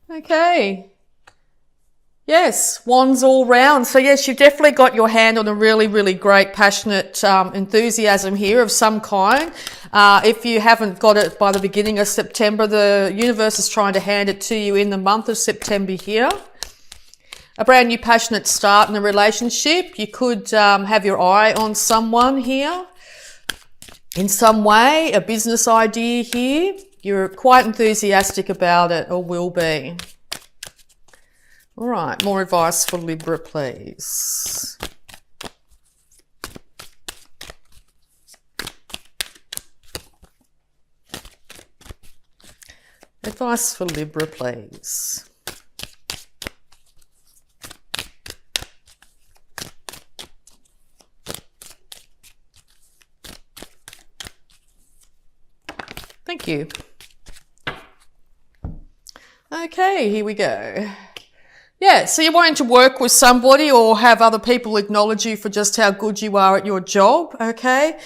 Okay. Yes, wands all round. So yes, you've definitely got your hand on a really, really great, passionate enthusiasm here of some kind. If you haven't got it by the beginning of September, the universe is trying to hand it to you in the month of September here. A brand new passionate start in a relationship. You could have your eye on someone here in some way, a business idea here. You're quite enthusiastic about it, or will be. All right, more advice for Libra, please. Advice for Libra, please. Thank you. Okay, here we go. Yeah, so you're wanting to work with somebody or have other people acknowledge you for just how good you are at your job, okay?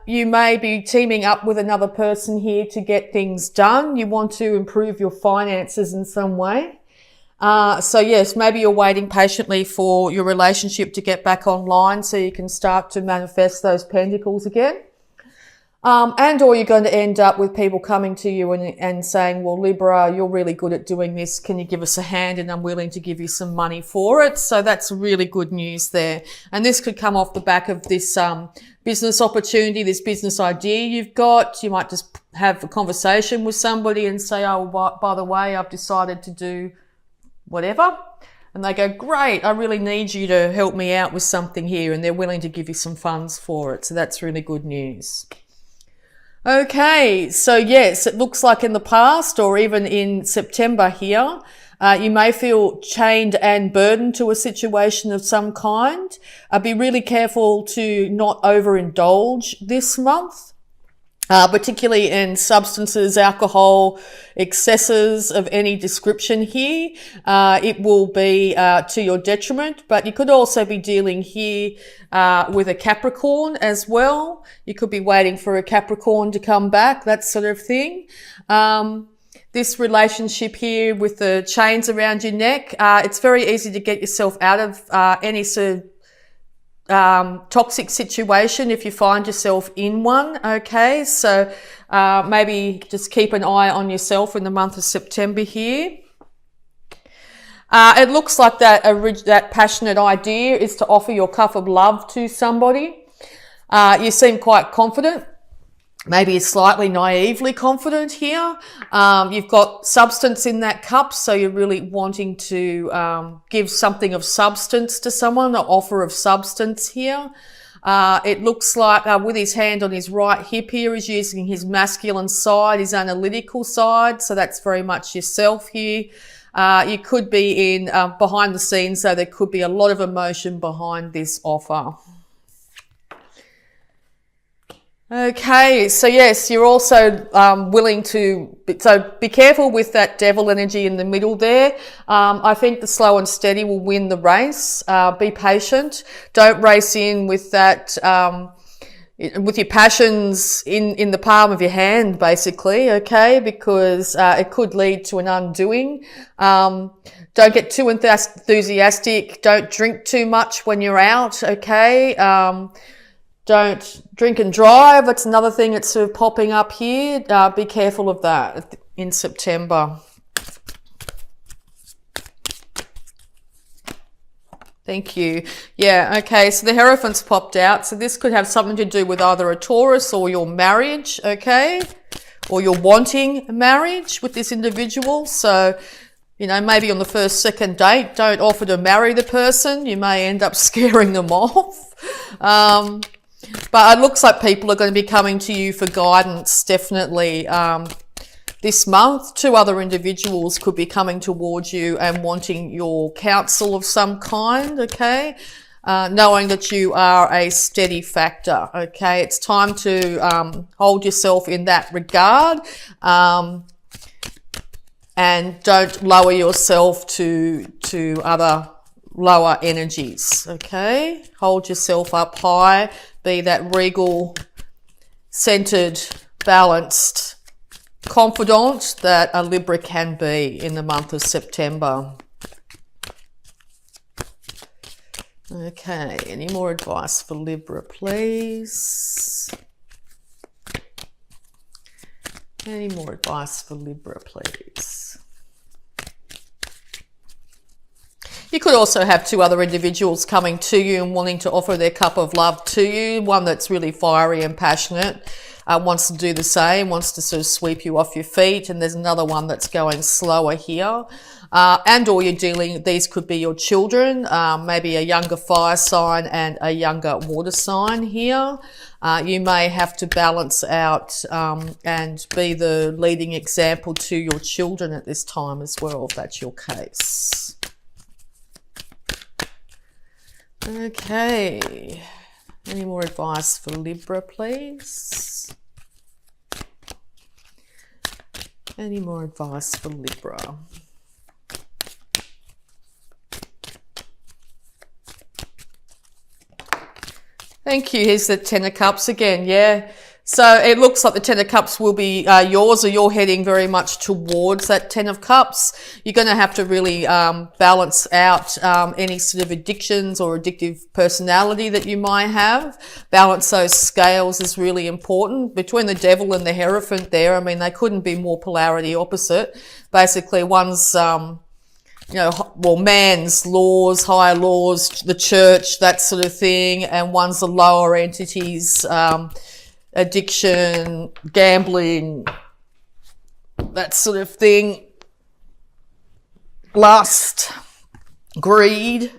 You may be teaming up with another person here to get things done. You want to improve your finances in some way. So yes, maybe you're waiting patiently for your relationship to get back online so you can start to manifest those pentacles again. And or you're going to end up with people coming to you and saying, well, Libra, you're really good at doing this. Can you give us a hand? And I'm willing to give you some money for it. So that's really good news there. And this could come off the back of this business opportunity, this business idea you've got. You might just have a conversation with somebody and say, oh, by the way, I've decided to do whatever. And they go, great, I really need you to help me out with something here. And they're willing to give you some funds for it. So that's really good news. Okay, so yes, it looks like in the past or even in September here, you may feel chained and burdened to a situation of some kind. Be really careful to not overindulge this month, particularly in substances, alcohol, excesses of any description here. It will be to your detriment, but you could also be dealing here with a Capricorn as well. You could be waiting for a Capricorn to come back, that sort of thing. This relationship here with the chains around your neck, it's very easy to get yourself out of any sort of toxic situation if you find yourself in one. Okay, so maybe just keep an eye on yourself in the month of September here. It looks like that passionate idea is to offer your cup of love to somebody. You seem quite confident, maybe slightly naively confident here. You've got substance in that cup, so you're really wanting to give something of substance to someone, an offer of substance here. It looks like with his hand on his right hip here, he's using his masculine side, his analytical side, so that's very much yourself here. You could be in behind the scenes, so there could be a lot of emotion behind this offer. Okay, so yes, you're also willing to, so be careful with that devil energy in the middle there. I think the slow and steady will win the race. Be patient. Don't race in with that, with your passions in the palm of your hand, basically, okay, because it could lead to an undoing. Don't get too enthusiastic. Don't drink too much when you're out, okay. Don't drink and drive. That's another thing that's sort of popping up here. Be careful of that in September. Thank you. Yeah, okay, so the Hierophant's popped out. So this could have something to do with either a Taurus or your marriage, okay? Or you're wanting marriage with this individual. So, you know, maybe on the first, second date, don't offer to marry the person. You may end up scaring them off. But it looks like people are going to be coming to you for guidance, definitely. This month, 2 other individuals could be coming towards you and wanting your counsel of some kind, okay? Knowing that you are a steady factor, okay? It's time to hold yourself in that regard, and don't lower yourself to other lower energies, okay? Hold yourself up high. Be that regal, centered, balanced confidant that a Libra can be in the month of September. Okay, any more advice for Libra, please? Any more advice for Libra, please? You could also have two other individuals coming to you and wanting to offer their cup of love to you. One that's really fiery and passionate, wants to do the same, wants to sort of sweep you off your feet. And there's another one that's going slower here. Or you're dealing, these could be your children, maybe a younger fire sign and a younger water sign here. You may have to balance out and be the leading example to your children at this time as well, if that's your case. Okay, any more advice for Libra, please? Any more advice for Libra? Thank you. Here's the Ten of Cups again. Yeah. So it looks like the Ten of Cups will be yours, or you're heading very much towards that Ten of Cups. You're going to have to really balance out any sort of addictions or addictive personality that you might have. Balance those scales is really important. Between the Devil and the Hierophant there, I mean, they couldn't be more polarity opposite. Basically, one's man's laws, higher laws, the church, that sort of thing, and one's the lower entities, addiction, gambling, that sort of thing, lust, greed.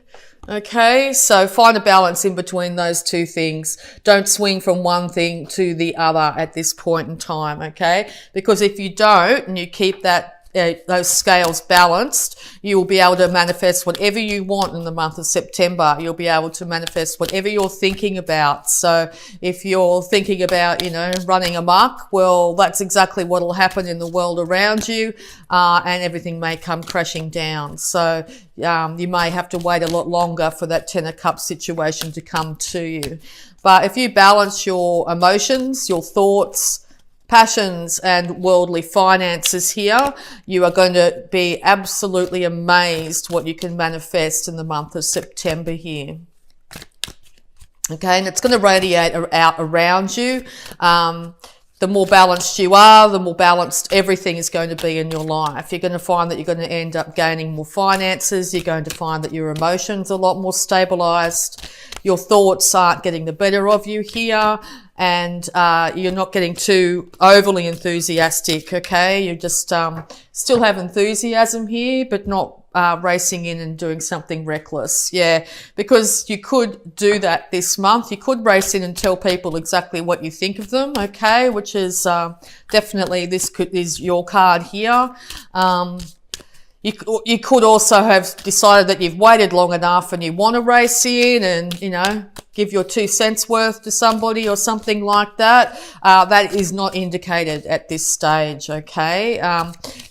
Okay, so find a balance in between those two things. Don't swing from one thing to the other at this point in time, okay? Because if you don't and you keep that those scales balanced, you will be able to manifest whatever you want in the month of September. You'll be able to manifest whatever you're thinking about. So if you're thinking about, running amok, well, that's exactly what will happen in the world around you, and everything may come crashing down. So you may have to wait a lot longer for that Ten of Cups situation to come to you. But if you balance your emotions, your thoughts, passions and worldly finances here, you are going to be absolutely amazed what you can manifest in the month of September here. Okay, and it's going to radiate out around you. The more balanced you are, the more balanced everything is going to be in your life. You're going to find that you're going to end up gaining more finances. You're going to find that your emotions are a lot more stabilized. Your thoughts aren't getting the better of you here. And you're not getting too overly enthusiastic, okay? You just still have enthusiasm here, but not racing in and doing something reckless. Yeah, because you could do that this month. You could race in and tell people exactly what you think of them, okay? Which is definitely, is your card here. You could also have decided that you've waited long enough and you want to race in and, give your 2 cents worth to somebody or something like that. That is not indicated at this stage, okay?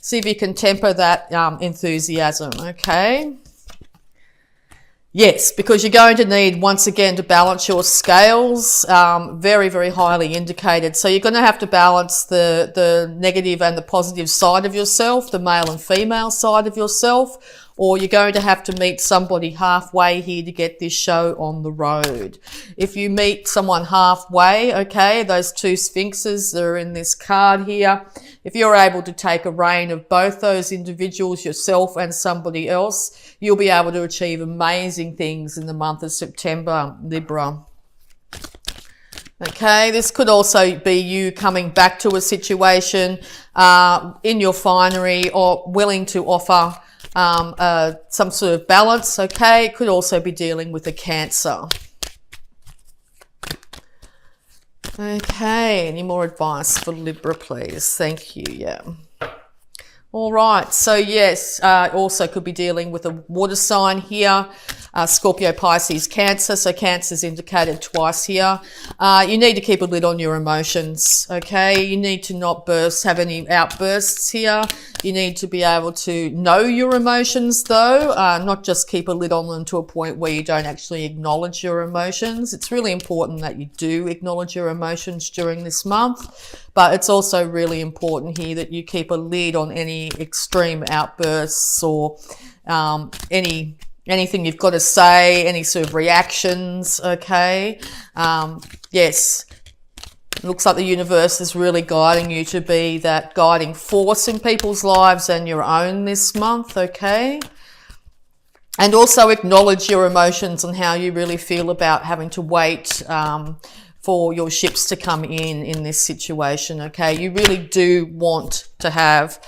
See if you can temper that enthusiasm, okay? Yes, because you're going to need, once again, to balance your scales, very, very highly indicated. So you're going to have to balance the negative and the positive side of yourself, the male and female side of yourself, or you're going to have to meet somebody halfway here to get this show on the road. If you meet someone halfway, okay, those 2 sphinxes that are in this card here, if you're able to take a reign of both those individuals, yourself and somebody else, you'll be able to achieve amazing things in the month of September, Libra. Okay, this could also be you coming back to a situation in your finery or willing to offer some sort of balance, okay? It could also be dealing with a Cancer. Okay, any more advice for Libra, please? Thank you, yeah. All right, so yes, also could be dealing with a water sign here, Scorpio, Pisces, Cancer. So Cancer's indicated twice here. You need to keep a lid on your emotions, okay? You need to not have any outbursts here. You need to be able to know your emotions though, not just keep a lid on them to a point where you don't actually acknowledge your emotions. It's really important that you do acknowledge your emotions during this month. but it's also really important here that you keep a lid on any extreme outbursts or anything you've got to say, any sort of reactions, okay? Yes, it looks like the universe is really guiding you to be that guiding force in people's lives and your own this month, okay? And also acknowledge your emotions and how you really feel about having to wait for your ships to come in this situation, okay? You really do want to have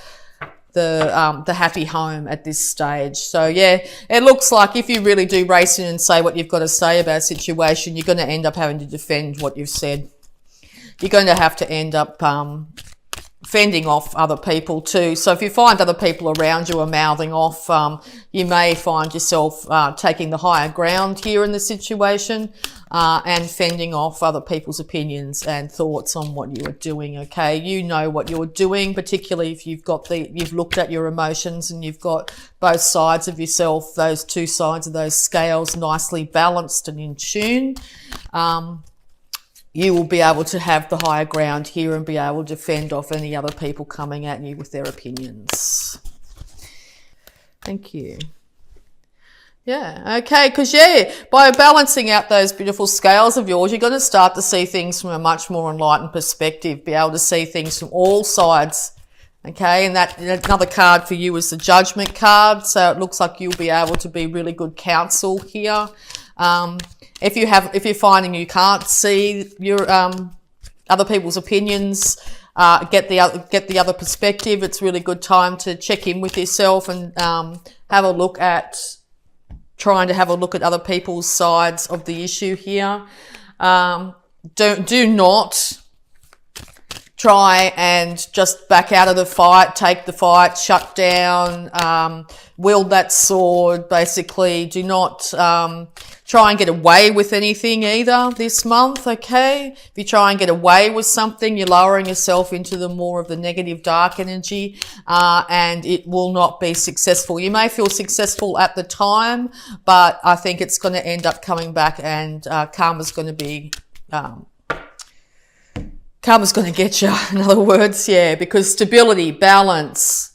the happy home at this stage. So yeah, it looks like if you really do race in and say what you've got to say about a situation, you're going to end up having to defend what you've said. You're going to have to end up fending off other people too. So if you find other people around you are mouthing off, you may find yourself taking the higher ground here in the situation and fending off other people's opinions and thoughts on what you are doing, okay? You know what you're doing, particularly if you've looked at your emotions and you've got both sides of yourself, those two sides of those scales nicely balanced and in tune. You will be able to have the higher ground here and be able to fend off any other people coming at you with their opinions. Thank you. Yeah, okay, because yeah, by balancing out those beautiful scales of yours, you're going to start to see things from a much more enlightened perspective, be able to see things from all sides, okay? And that another card for you is the Judgment card, so it looks like you'll be able to be really good counsel here. If you're finding you can't see your other people's opinions, get the other perspective, it's really good time to check in with yourself and trying to have a look at other people's sides of the issue here. Do not try and just back out of the fight, take the fight, shut down, wield that sword, basically. Do not try and get away with anything either this month, okay? If you try and get away with something, you're lowering yourself into the more of the negative dark energy, and it will not be successful. You may feel successful at the time, but I think it's going to end up coming back and karma's going to get you, in other words, yeah, because stability, balance,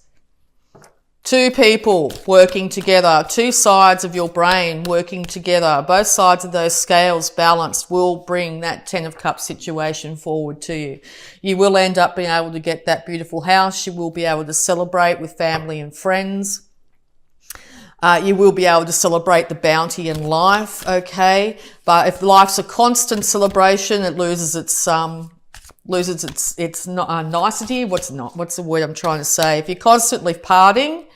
two people working together, two sides of your brain working together, both sides of those scales balanced will bring that 10 of Cups situation forward to you. You will end up being able to get that beautiful house. You will be able to celebrate with family and friends. You will be able to celebrate the bounty in life, okay? But if life's a constant celebration, it loses its nicety. What's the word I'm trying to say? If you're constantly partying,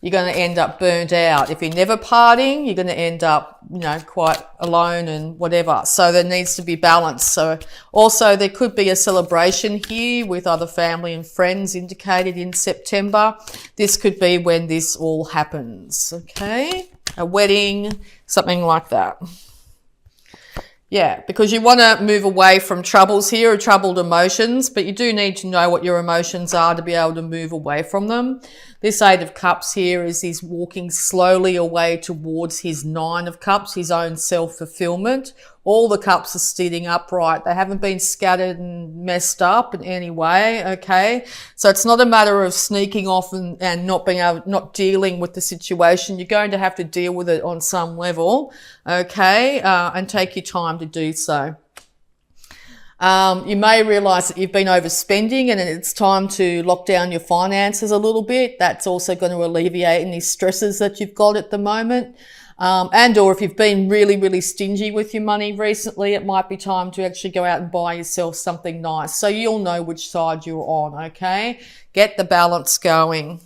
you're going to end up burned out. If you're never partying, you're going to end up, quite alone and whatever. So there needs to be balance. So also there could be a celebration here with other family and friends indicated in September. This could be when this all happens, okay? A wedding, something like that. Yeah, because you want to move away from troubles here, or troubled emotions, but you do need to know what your emotions are to be able to move away from them. This 8 of Cups here is he's walking slowly away towards his 9 of Cups, his own self-fulfillment. All the cups are sitting upright. They haven't been scattered and messed up in any way, okay? So it's not a matter of sneaking off and not dealing with the situation. You're going to have to deal with it on some level, okay? And take your time to do so. You may realise that you've been overspending and it's time to lock down your finances a little bit. That's also going to alleviate any stresses that you've got at the moment. Or if you've been really, really stingy with your money recently, it might be time to actually go out and buy yourself something nice. So you'll know which side you're on, okay? Get the balance going.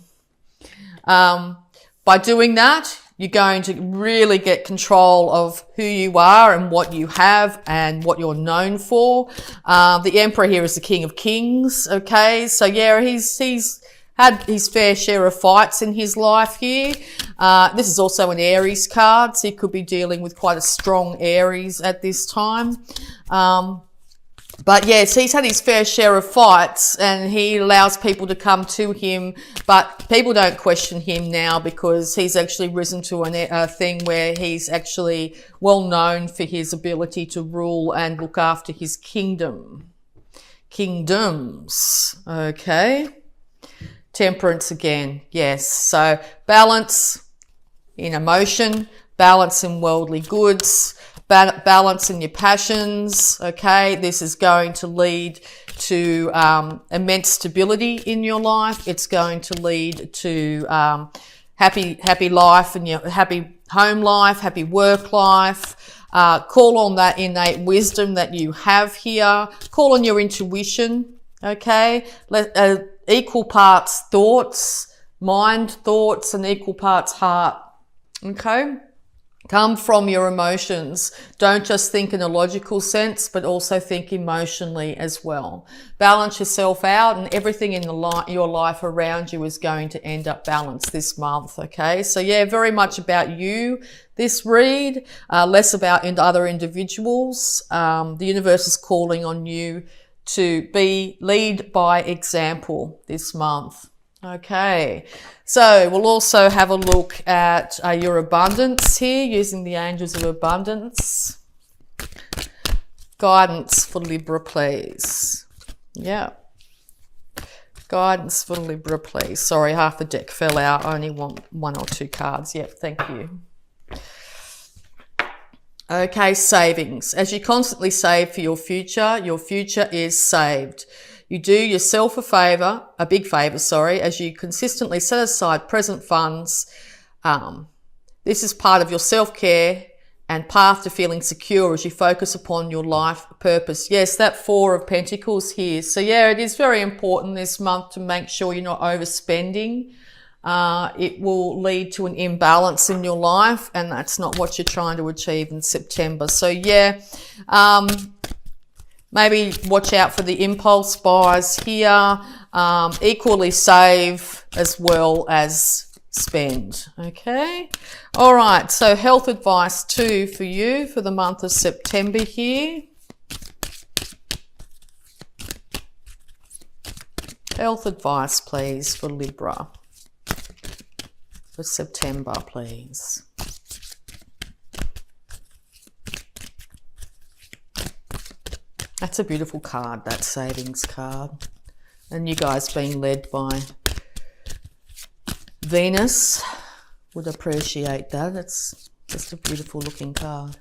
By doing that, you're going to really get control of who you are and what you have and what you're known for. The Emperor here is the King of Kings, okay? So yeah, he's had his fair share of fights in his life here. This is also an Aries card, so he could be dealing with quite a strong Aries at this time. But yes, he's had his fair share of fights and he allows people to come to him, but people don't question him now because he's actually risen to a thing where he's actually well known for his ability to rule and look after his kingdom. kingdoms. Okay. Temperance again. Yes. So balance in emotion, balance in worldly goods, balance in your passions. Okay. This is going to lead to immense stability in your life. It's going to lead to happy life and your happy home life, happy work life. Call on that innate wisdom that you have here. Call on your intuition. Okay. Equal parts thoughts, mind thoughts, and equal parts heart. Okay. Come from your emotions. Don't just think in a logical sense, but also think emotionally as well. Balance yourself out, and everything in your life around you is going to end up balanced this month. Okay. So yeah, very much about you, this read, less about other individuals. The universe is calling on you to lead by example this month. Okay, so we'll also have a look at your abundance here using the angels of abundance. Guidance for Libra, please. Yeah. Guidance for Libra, please. Sorry, half the deck fell out. I only want 1 or 2 cards. Yep, thank you. Okay, savings. As you constantly save for your future is saved. You do yourself a big favor, as you consistently set aside present funds. This is part of your self-care and path to feeling secure as you focus upon your life purpose. Yes, that 4 of Pentacles here. So yeah, it is very important this month to make sure you're not overspending. It will lead to an imbalance in your life, and that's not what you're trying to achieve in September. So yeah, maybe watch out for the impulse buys here. Equally save as well as spend. Okay. All right. So health advice too for you for the month of September here. Health advice, please, for Libra. For September, please. That's a beautiful card, that savings card. And you guys being led by Venus would appreciate that. It's just a beautiful looking card.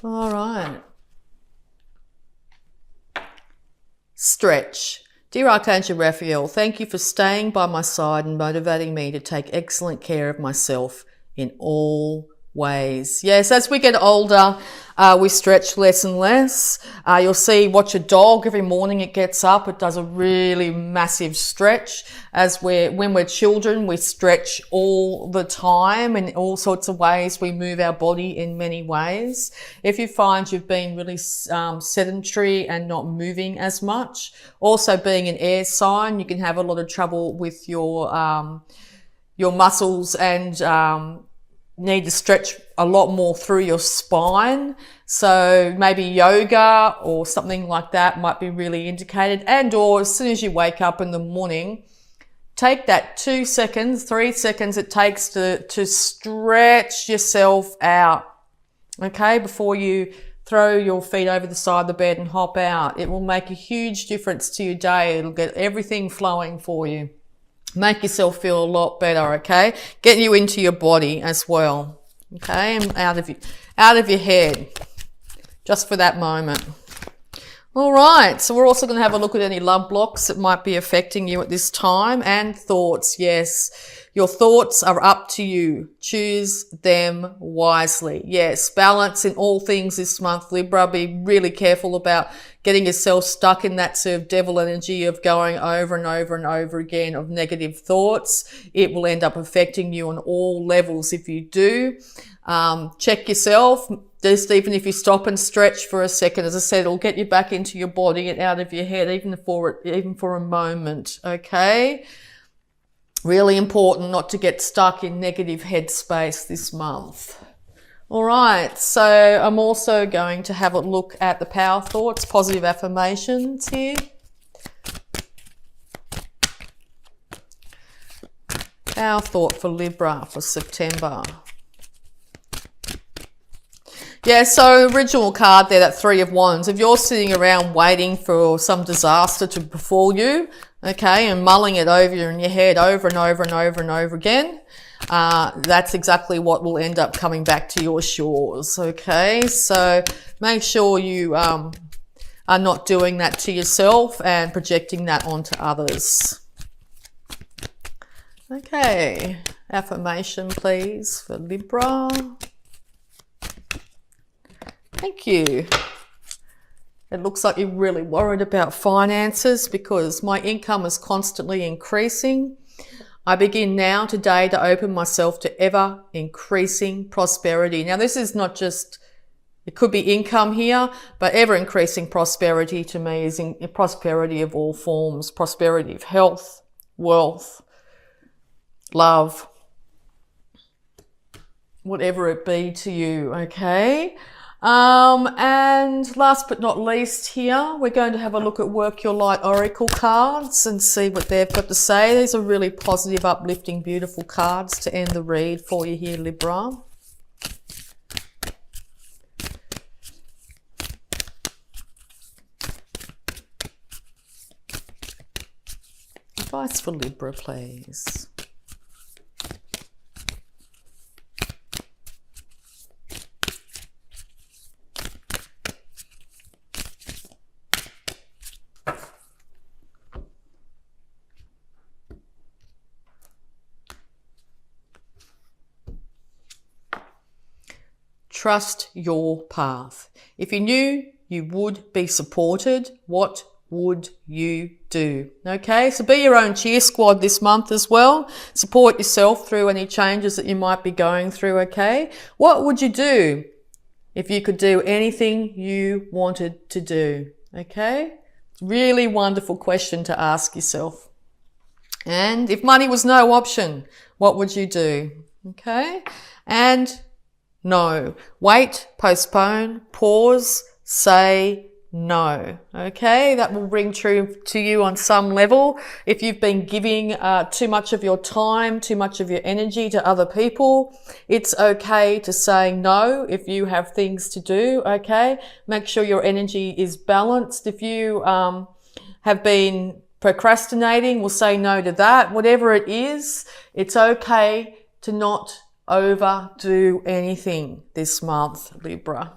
All right. Stretch. Dear Archangel Raphael, thank you for staying by my side and motivating me to take excellent care of myself in all ways. Yes, as we get older, we stretch less and less. You'll watch a dog every morning it gets up, it does a really massive stretch. When we're children, we stretch all the time in all sorts of ways. We move our body in many ways. If you find you've been really sedentary and not moving as much, also being an air sign, you can have a lot of trouble with your muscles and need to stretch a lot more through your spine. So maybe yoga or something like that might be really indicated. And or as soon as you wake up in the morning, take that 2 seconds, 3 seconds it takes to stretch yourself out. Okay, before you throw your feet over the side of the bed and hop out. It will make a huge difference to your day. It'll get everything flowing for you. Make yourself feel a lot better, okay? Get you into your body as well, okay? And out of your head, just for that moment. All right, so we're also going to have a look at any love blocks that might be affecting you at this time, and thoughts. Yes, your thoughts are up to you. Choose them wisely. Yes, balance in all things this month, Libra. Be really careful about getting yourself stuck in that sort of devil energy of going over and over and over again of negative thoughts. It will end up affecting you on all levels if you do. Check yourself. Just even if you stop and stretch for a second, as I said, it'll get you back into your body and out of your head, even for a moment, okay? Really important not to get stuck in negative headspace this month. All right, so I'm also going to have a look at the power thoughts, positive affirmations here. Power thought for Libra for September. Yeah, so original card there, that Three of Wands. If you're sitting around waiting for some disaster to befall you, okay, and mulling it over in your head over and over and over and over again, that's exactly what will end up coming back to your shores, okay? So make sure you are not doing that to yourself and projecting that onto others. Okay, affirmation please for Libra. Thank you. It looks like you're really worried about finances because my income is constantly increasing. I begin now today to open myself to ever increasing prosperity. Now this is not just, it could be income here, but ever increasing prosperity to me is in prosperity of all forms, prosperity of health, wealth, love, whatever it be to you, okay? And last but not least here, we're going to have a look at Work Your Light Oracle cards and see what they've got to say. These are really positive, uplifting, beautiful cards to end the read for you here, Libra. Advice for Libra, please. Trust your path. If you knew you would be supported, what would you do? Okay, so be your own cheer squad this month as well. Support yourself through any changes that you might be going through, okay? What would you do if you could do anything you wanted to do? Okay, really wonderful question to ask yourself. And if money was no option, what would you do? Okay, and no. Wait, postpone, pause, say no. Okay, that will ring true to you on some level. If you've been giving too much of your time, too much of your energy to other people, it's okay to say no if you have things to do, okay? Make sure your energy is balanced. If you have been procrastinating, we'll say no to that. Whatever it is, it's okay to not overdo anything this month, Libra.